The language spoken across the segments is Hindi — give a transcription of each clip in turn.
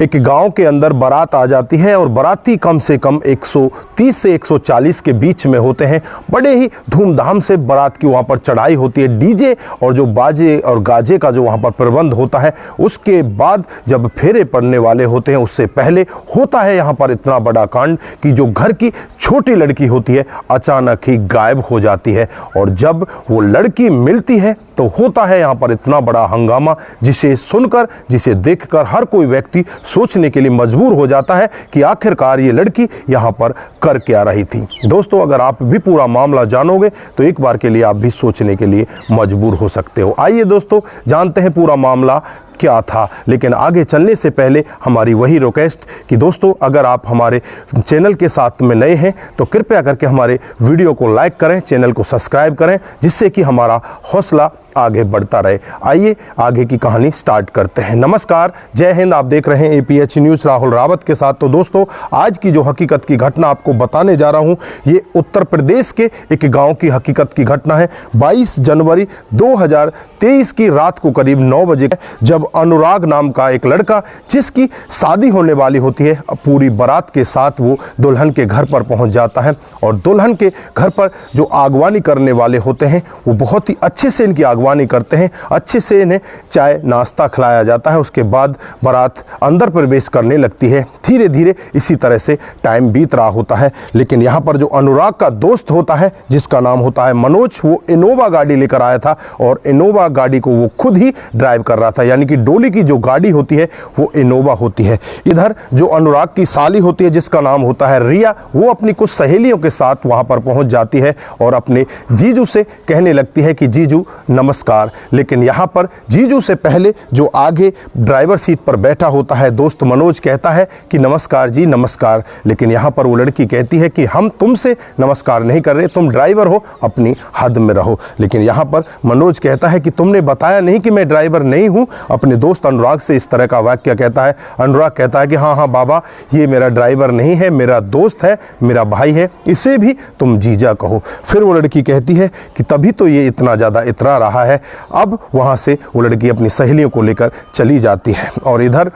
एक गांव के अंदर बारात आ जाती है और बाराती कम से कम 130 से 140 के बीच में होते हैं। बड़े ही धूमधाम से बारात की वहाँ पर चढ़ाई होती है। डीजे और जो बाजे और गाजे का जो वहाँ पर प्रबंध होता है, उसके बाद जब फेरे पड़ने वाले होते हैं उससे पहले होता है यहाँ पर इतना बड़ा कांड कि जो घर की छोटी लड़की होती है अचानक ही गायब हो जाती है। और जब वो लड़की मिलती है तो होता है यहाँ पर इतना बड़ा हंगामा, जिसे सुनकर, जिसे देखकर हर कोई व्यक्ति सोचने के लिए मजबूर हो जाता है कि आखिरकार ये लड़की यहाँ पर कर क्या रही थी। दोस्तों, अगर आप भी पूरा मामला जानोगे तो एक बार के लिए आप भी सोचने के लिए मजबूर हो सकते हो। आइए दोस्तों, जानते हैं पूरा मामला क्या था। लेकिन आगे चलने से पहले हमारी वही रिक्वेस्ट कि दोस्तों, अगर आप हमारे चैनल के साथ में नए हैं तो कृपया करके हमारे वीडियो को लाइक करें, चैनल को सब्सक्राइब करें, जिससे कि हमारा हौसला आगे बढ़ता रहे। आइए आगे की कहानी स्टार्ट करते हैं। नमस्कार, जय हिंद। आप देख रहे हैं APH न्यूज़ राहुल रावत के साथ। तो दोस्तों, आज की जो हकीकत की घटना आपको बताने जा रहा हूं, ये उत्तर प्रदेश के एक गांव की हकीकत की घटना है। 22 जनवरी 2023 की रात को करीब 9 बजे जब अनुराग नाम का एक लड़का, जिसकी शादी होने वाली होती है, पूरी बारात के साथ वो दुल्हन के घर पर पहुंच जाता है। और दुल्हन के घर पर जो आगवानी करने वाले होते हैं वो बहुत ही अच्छे से इनकी आगवानी करते हैं, अच्छे से इन्हें चाय नाश्ता खिलाया जाता है। उसके बाद बारात अंदर प्रवेश करने लगती है। धीरे धीरे इसी तरह से टाइम बीत रहा होता है। लेकिन यहाँ पर जो अनुराग का दोस्त होता है, जिसका नाम होता है मनोज, वो इनोवा गाड़ी लेकर आया था और इनोवा गाड़ी को वो खुद ही ड्राइव कर रहा था। यानी कि डोली की जो गाड़ी होती है वो इनोवा होती है। इधर जो अनुराग की साली होती है, जिसका नाम होता है रिया, वो अपनी कुछ सहेलियों के साथ वहाँ पर पहुँच जाती है और अपने जीजू से कहने लगती है कि जीजू नमस्कार। लेकिन यहाँ पर जीजू से पहले जो आगे ड्राइवर सीट पर बैठा होता है दोस्त मनोज कहता है कि नमस्कार जी, नमस्कार। लेकिन यहाँ पर वो लड़की कहती है कि हम तुमसे नमस्कार नहीं कर रहे, तुम ड्राइवर हो, अपनी हद में रहो। लेकिन यहाँ पर मनोज कहता है कि तुमने बताया नहीं कि मैं ड्राइवर नहीं हूँ। अपने दोस्त अनुराग से इस तरह का वाक्य कहता है। अनुराग कहता है कि हाँ हाँ बाबा, ये मेरा ड्राइवर नहीं है, मेरा दोस्त है, मेरा भाई है, इसे भी तुम जीजा कहो। फिर वो लड़की कहती है कि तभी तो ये इतना ज़्यादा इतरा रहा है। अब वहाँ से वो लड़की अपनी सहेलियों को लेकर चली जाती है और इधर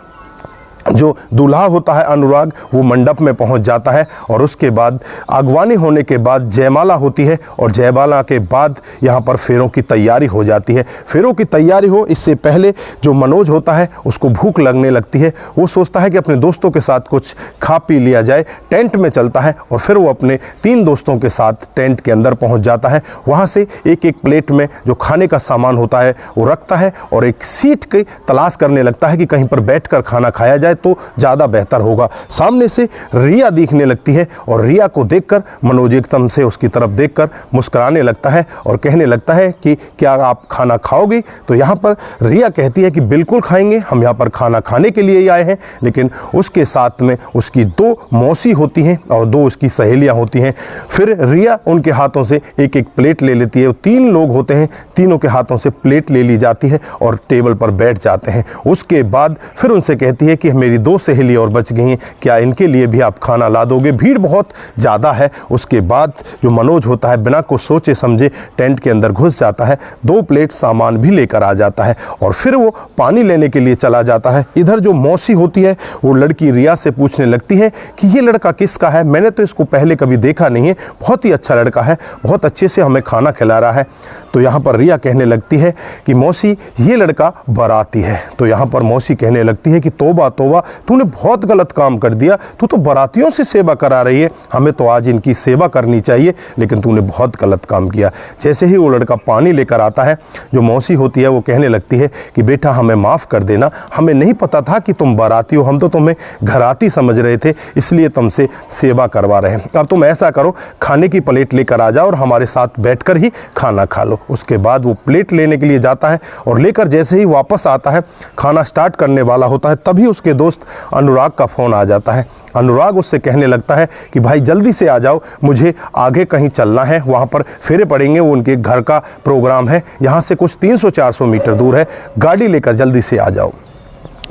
जो दूल्हा होता है अनुराग, वो मंडप में पहुंच जाता है। और उसके बाद अगवानी होने के बाद जयमाला होती है और जयमाला के बाद यहाँ पर फेरों की तैयारी हो जाती है। फेरों की तैयारी हो इससे पहले जो मनोज होता है उसको भूख लगने लगती है। वो सोचता है कि अपने दोस्तों के साथ कुछ खा पी लिया जाए। टेंट में चलता है और फिर वो अपने 3 दोस्तों के साथ टेंट के अंदर पहुँच जाता है। वहाँ से एक एक प्लेट में जो खाने का सामान होता है वो रखता है और एक सीट की तलाश करने लगता है कि कहीं पर बैठकर खाना खाया जाए तो ज़्यादा बेहतर होगा। सामने से रिया दिखने लगती है और रिया को देखकर मनोज एकदम से उसकी तरफ देखकर मुस्कुराने लगता है और कहने लगता है कि क्या आप खाना खाओगी? तो यहाँ पर रिया कहती है कि बिल्कुल खाएंगे, हम यहाँ पर खाना खाने के लिए ही आए हैं। लेकिन उसके साथ में उसकी 2 मौसी होती हैं और 2 उसकी सहेलियाँ होती हैं। फिर रिया उनके हाथों से एक एक प्लेट ले लेती है। 3 लोग होते हैं, तीनों के हाथों से प्लेट ले ली जाती है और टेबल पर बैठ जाते हैं। उसके बाद फिर उनसे कहती है कि मेरी 2 सहेली और बच गई हैं, क्या इनके लिए भी आप खाना ला दोगे? भीड़ बहुत ज़्यादा है। उसके बाद जो मनोज होता है बिना कुछ सोचे समझे टेंट के अंदर घुस जाता है, 2 प्लेट सामान भी लेकर आ जाता है और फिर वो पानी लेने के लिए चला जाता है। इधर जो मौसी होती है वो लड़की रिया से पूछने लगती है कि ये लड़का किसका है, मैंने तो इसको पहले कभी देखा नहीं है, बहुत ही अच्छा लड़का है, बहुत अच्छे से हमें खाना खिला रहा है। तो यहाँ पर रिया कहने लगती है कि मौसी, ये लड़का बाराती है। तो यहाँ पर मौसी कहने लगती है कि तौबा तौबा, तूने बहुत गलत काम कर दिया, तू तो बारातियों से सेवा करा रही है, हमें तो आज इनकी सेवा करनी चाहिए, लेकिन तूने बहुत गलत काम किया। जैसे ही वो लड़का पानी लेकर आता है, जो मौसी होती है वो कहने लगती है कि बेटा हमें माफ़ कर देना, हमें नहीं पता था कि तुम बाराती हो, हम तो तुम्हें घराती समझ रहे थे, इसलिए तुमसे सेवा करवा रहे हैं। अब तुम ऐसा करो, खाने की प्लेट लेकर आ जाओ और हमारे साथ बैठकर ही खाना खा लो। उसके बाद वो प्लेट लेने के लिए जाता है और लेकर जैसे ही वापस आता है, खाना स्टार्ट करने वाला होता है, तभी उसके दोस्त अनुराग का फ़ोन आ जाता है। अनुराग उससे कहने लगता है कि भाई जल्दी से आ जाओ, मुझे आगे कहीं चलना है, वहाँ पर फेरे पड़ेंगे, वो उनके घर का प्रोग्राम है, यहाँ से कुछ 300-400 मीटर दूर है, गाड़ी लेकर जल्दी से आ जाओ।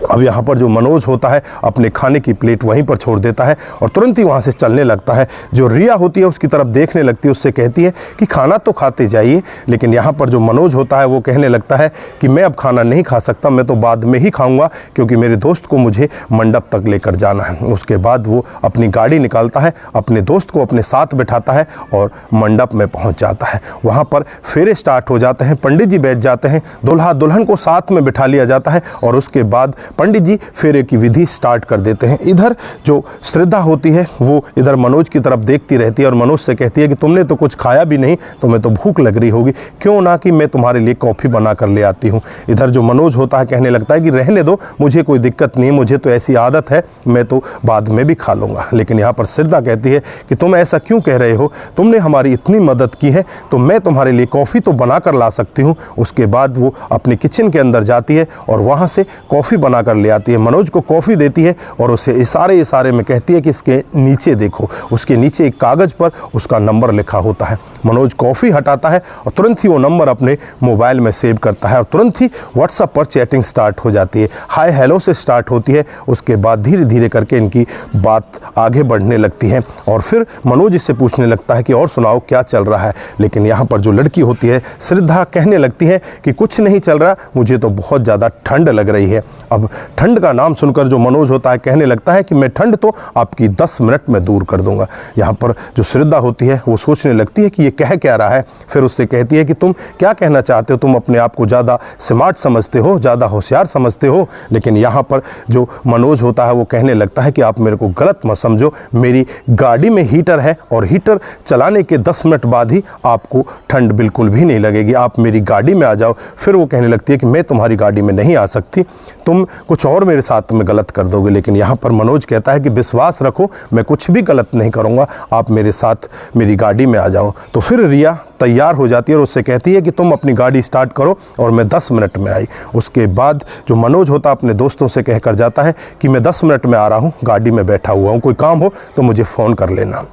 अब यहाँ पर जो मनोज होता है अपने खाने की प्लेट वहीं पर छोड़ देता है और तुरंत ही वहाँ से चलने लगता है। जो रिया होती है उसकी तरफ देखने लगती है, उससे कहती है कि खाना तो खाते जाइए, लेकिन यहाँ पर जो मनोज होता है वो कहने लगता है कि मैं अब खाना नहीं खा सकता, मैं तो बाद में ही खाऊंगा क्योंकि मेरे दोस्त को मुझे मंडप तक लेकर जाना है। उसके बाद वो अपनी गाड़ी निकालता है, अपने दोस्त को अपने साथ बिठाता है और मंडप में पहुँच जाता है। वहाँ पर फेरे स्टार्ट हो जाते हैं, पंडित जी बैठ जाते हैं, दूल्हा दुल्हन को साथ में बिठा लिया जाता है और उसके बाद पंडित जी फेरे की विधि स्टार्ट कर देते हैं। इधर जो श्रद्धा होती है वो इधर मनोज की तरफ देखती रहती है और मनोज से कहती है कि तुमने तो कुछ खाया भी नहीं, तुम्हें तो भूख लग रही होगी, क्यों ना कि मैं तुम्हारे लिए कॉफ़ी बना कर ले आती हूँ। इधर जो मनोज होता है कहने लगता है कि रहने दो, मुझे कोई दिक्कत नहीं, मुझे तो ऐसी आदत है, मैं तो बाद में भी खा लूँगा। लेकिन यहाँ पर श्रद्धा कहती है कि तुम ऐसा क्यों कह रहे हो, तुमने हमारी इतनी मदद की है तो मैं तुम्हारे लिए कॉफ़ी तो बना कर ला सकती हूँ। उसके बाद वो अपने किचन के अंदर जाती है और वहाँ से कॉफ़ी बना कर ले आती है, मनोज को कॉफ़ी देती है और उसे इशारे में कहती है कि इसके नीचे देखो। उसके नीचे एक कागज़ पर उसका नंबर लिखा होता है। मनोज कॉफ़ी हटाता है और तुरंत ही वो नंबर अपने मोबाइल में सेव करता है और तुरंत ही व्हाट्सएप पर चैटिंग स्टार्ट हो जाती है। हाय हेलो से स्टार्ट होती है, उसके बाद धीरे धीरे करके इनकी बात आगे बढ़ने लगती है और फिर मनोज इससे पूछने लगता है कि और सुनाओ क्या चल रहा है। लेकिन यहाँ पर जो लड़की होती है श्रद्धा कहने लगती है कि कुछ नहीं चल रहा, मुझे तो बहुत ज़्यादा ठंड लग रही है। अब ठंड का नाम सुनकर जो मनोज होता है कहने लगता है कि मैं ठंड तो आपकी 10 मिनट में दूर कर दूंगा। यहाँ पर जो श्रद्धा होती है वो सोचने लगती है कि ये कह क्या रहा है। फिर उससे कहती है कि तुम क्या कहना चाहते हो, तुम अपने आप को ज़्यादा स्मार्ट समझते हो, ज़्यादा होशियार समझते हो। लेकिन यहाँ पर जो मनोज होता है वो कहने लगता है कि आप मेरे को गलत मत समझो, मेरी गाड़ी में हीटर है और हीटर चलाने के 10 मिनट बाद ही आपको ठंड बिल्कुल भी नहीं लगेगी, आप मेरी गाड़ी में आ जाओ। फिर वो कहने लगती है कि मैं तुम्हारी गाड़ी में नहीं आ सकती, तुम कुछ और मेरे साथ में गलत कर दोगे। लेकिन यहाँ पर मनोज कहता है कि विश्वास रखो, मैं कुछ भी गलत नहीं करूँगा, आप मेरे साथ मेरी गाड़ी में आ जाओ। तो फिर रिया तैयार हो जाती है और उससे कहती है कि तुम अपनी गाड़ी स्टार्ट करो और मैं 10 मिनट में आई। उसके बाद जो मनोज होता अपने दोस्तों से कहकर जाता है कि मैं 10 मिनट में आ रहा हूँ, गाड़ी में बैठा हुआ हूँ, कोई काम हो तो मुझे फ़ोन कर लेना।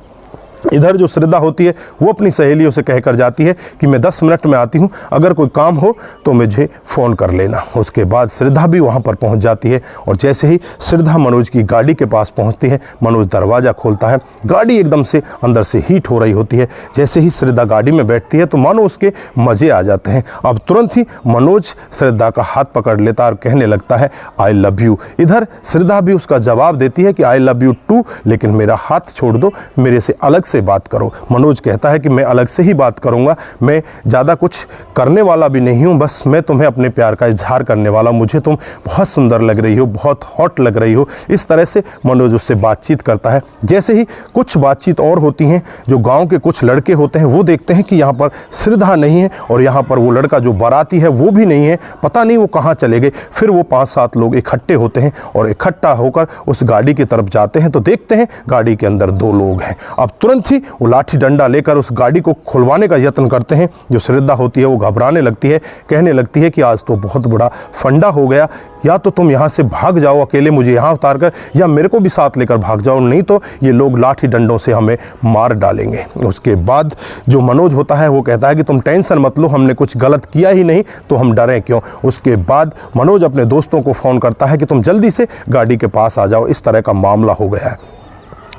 इधर जो श्रद्धा होती है वो अपनी सहेलियों से कहकर जाती है कि मैं 10 मिनट में आती हूँ, अगर कोई काम हो तो मुझे फ़ोन कर लेना। उसके बाद श्रद्धा भी वहाँ पर पहुँच जाती है और जैसे ही श्रद्धा मनोज की गाड़ी के पास पहुँचती है, मनोज दरवाज़ा खोलता है, गाड़ी एकदम से अंदर से हीट हो रही होती है। जैसे ही श्रद्धा गाड़ी में बैठती है तो मानो उसके मज़े आ जाते हैं। अब तुरंत ही मनोज श्रद्धा का हाथ पकड़ लेता और कहने लगता है आई लव यू। इधर श्रद्धा भी उसका जवाब देती है कि आई लव यू टू, लेकिन मेरा हाथ छोड़ दो, मेरे से अलग से बात करो। मनोज कहता है कि मैं अलग से ही बात करूंगा, मैं ज़्यादा कुछ करने वाला भी नहीं हूं, बस मैं तुम्हें अपने प्यार का इजहार करने वाला, मुझे तुम बहुत सुंदर लग रही हो, बहुत हॉट लग रही हो। इस तरह से मनोज उससे बातचीत करता है। जैसे ही कुछ बातचीत और होती हैं, जो गांव के कुछ लड़के होते हैं वो देखते हैं कि यहाँ पर श्रद्धा नहीं है और यहाँ पर वो लड़का जो बाराती है वो भी नहीं है, पता नहीं वो कहाँ चले गए। फिर वो 5-7 लोग इकट्ठे होते हैं और इकट्ठा होकर उस गाड़ी की तरफ जाते हैं तो देखते हैं गाड़ी के अंदर 2 लोग हैं। अब तुरंत ही वो लाठी डंडा लेकर उस गाड़ी को खुलवाने का यत्न करते हैं। जो श्रद्धा होती है वो घबराने लगती है, कहने लगती है कि आज तो बहुत बड़ा फंडा हो गया, या तो तुम यहाँ से भाग जाओ अकेले मुझे यहाँ उतार कर, या मेरे को भी साथ लेकर भाग जाओ, नहीं तो ये लोग लाठी डंडों से हमें मार डालेंगे। उसके बाद जो मनोज होता है वो कहता है कि तुम टेंशन मत लो, हमने कुछ गलत किया ही नहीं तो हम डरें क्यों। उसके बाद मनोज अपने दोस्तों को फ़ोन करता है कि तुम जल्दी से गाड़ी के पास आ जाओ, इस तरह का मामला हो गया है।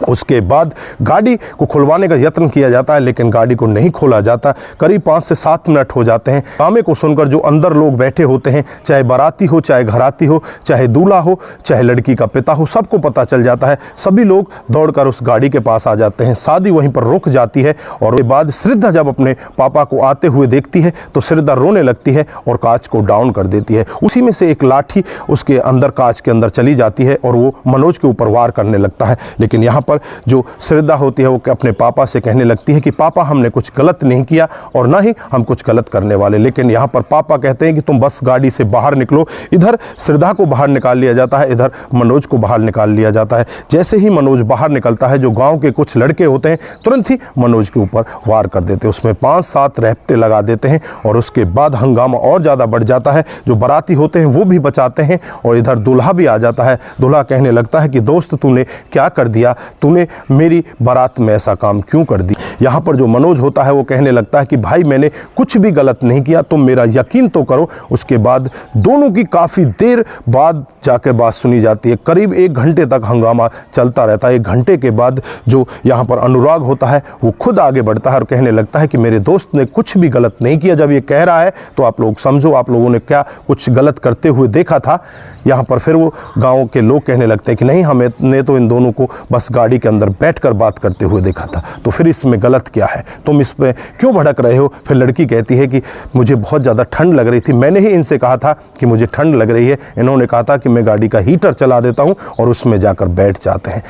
उसके बाद गाड़ी को खुलवाने का यत्न किया जाता है, लेकिन गाड़ी को नहीं खोला जाता। करीब 5 से 7 मिनट हो जाते हैं। ड्रामे को सुनकर जो अंदर लोग बैठे होते हैं, चाहे बाराती हो, चाहे घराती हो, चाहे दूल्हा हो, चाहे लड़की का पिता हो, सबको पता चल जाता है। सभी लोग दौड़कर उस गाड़ी के पास आ जाते हैं। शादी वहीं पर रुक जाती है और उसके बाद श्रद्धा जब अपने पापा को आते हुए देखती है तो श्रद्धा रोने लगती है और कांच को डाउन कर देती है। उसी में से एक लाठी उसके अंदर कांच के अंदर चली जाती है और वो मनोज के ऊपर वार करने लगता है। लेकिन यहाँ पर जो श्रद्धा होती है वो अपने पापा से कहने लगती है कि पापा हमने कुछ गलत नहीं किया और ना ही हम कुछ गलत करने वाले। लेकिन यहाँ पर पापा कहते हैं कि तुम बस गाड़ी से बाहर निकलो। इधर श्रद्धा को बाहर निकाल लिया जाता है, इधर मनोज को बाहर निकाल लिया जाता है। जैसे ही मनोज बाहर निकलता है, जो गाँव के कुछ लड़के होते हैं तुरंत ही मनोज के ऊपर वार कर देते हैं, उसमें 5-7 रैप्टे लगा देते हैं और उसके बाद हंगामा और ज़्यादा बढ़ जाता है। जो बाराती होते हैं वो भी बचाते हैं और इधर दूल्हा भी आ जाता है। दूल्हा कहने लगता है कि दोस्त तूने क्या कर दिया, तूने मेरी बारात में ऐसा काम क्यों कर दी। यहाँ पर जो मनोज होता है वो कहने लगता है कि भाई मैंने कुछ भी गलत नहीं किया, तुम मेरा यकीन तो करो। उसके बाद दोनों की काफ़ी देर बाद जाकर बात सुनी जाती है। करीब 1 घंटे तक हंगामा चलता रहता है। 1 घंटे के बाद जो यहाँ पर अनुराग होता है वो खुद आगे बढ़ता है और कहने लगता है कि मेरे दोस्त ने कुछ भी गलत नहीं किया। जब ये कह रहा है तो आप लोग समझो आप लोगों ने क्या कुछ गलत करते हुए देखा था। यहाँ पर फिर वो गांव के लोग कहने लगते हैं कि नहीं, हमने तो इन दोनों को बस गाड़ी के अंदर बैठकर बात करते हुए देखा था, तो फिर इसमें गलत क्या है, तुम इस पे क्यों भड़क रहे हो। फिर लड़की कहती है कि मुझे बहुत ज़्यादा ठंड लग रही थी, मैंने ही इनसे कहा था कि मुझे ठंड लग रही है, इन्होंने कहा था कि मैं गाड़ी का हीटर चला देता हूँ और उसमें जाकर बैठ जाते हैं।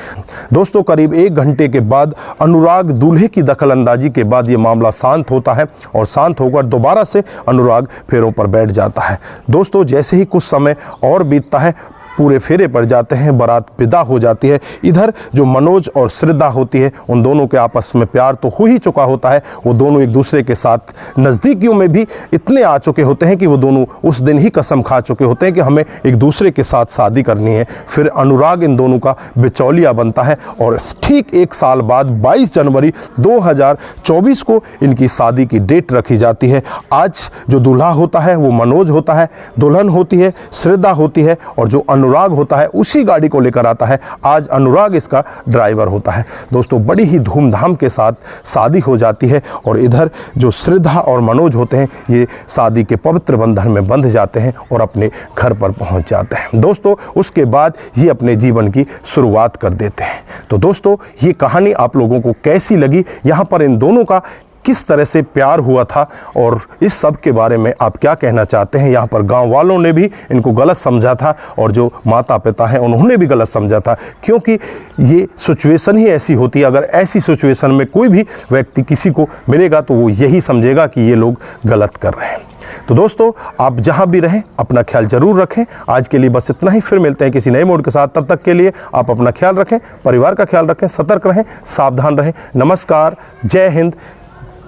दोस्तों करीब 1 घंटे के बाद अनुराग दूल्हे की दखलंदाजी के बाद ये मामला शांत होता है और शांत होकर दोबारा से अनुराग फेरों पर बैठ जाता है। दोस्तों जैसे ही कुछ समय और बीतता है, पूरे फेरे पड़ जाते हैं, बारात विदा हो जाती है। इधर जो मनोज और श्रद्धा होती है, उन दोनों के आपस में प्यार तो हो ही चुका होता है। वो दोनों एक दूसरे के साथ नज़दीकियों में भी इतने आ चुके होते हैं कि वो दोनों उस दिन ही कसम खा चुके होते हैं कि हमें एक दूसरे के साथ शादी करनी है। फिर अनुराग इन दोनों का बिचौलिया बनता है और ठीक 1 साल बाद 22 जनवरी 2024 को इनकी शादी की डेट रखी जाती है। आज जो दूल्हा होता है वो मनोज होता है, दुल्हन होती है श्रद्धा होती है और जो अनुराग होता है उसी गाड़ी को लेकर आता है। आज अनुराग इसका ड्राइवर होता है। दोस्तों बड़ी ही धूमधाम के साथ शादी हो जाती है और इधर जो श्रद्धा और मनोज होते हैं ये शादी के पवित्र बंधन में बंध जाते हैं और अपने घर पर पहुंच जाते हैं। दोस्तों उसके बाद ये अपने जीवन की शुरुआत कर देते हैं। तो दोस्तों ये कहानी आप लोगों को कैसी लगी, यहाँ पर इन दोनों का किस तरह से प्यार हुआ था और इस सब के बारे में आप क्या कहना चाहते हैं। यहाँ पर गांव वालों ने भी इनको गलत समझा था और जो माता पिता हैं उन्होंने भी गलत समझा था, क्योंकि ये सिचुएशन ही ऐसी होती है। अगर ऐसी सिचुएशन में कोई भी व्यक्ति किसी को मिलेगा तो वो यही समझेगा कि ये लोग गलत कर रहे हैं। तो दोस्तों आप जहां भी रहें अपना ख्याल जरूर रखें। आज के लिए बस इतना ही, फिर मिलते हैं किसी नए मोड के साथ। तब तक के लिए आप अपना ख्याल रखें, परिवार का ख्याल रखें, सतर्क रहें, सावधान रहें। नमस्कार, जय हिंद,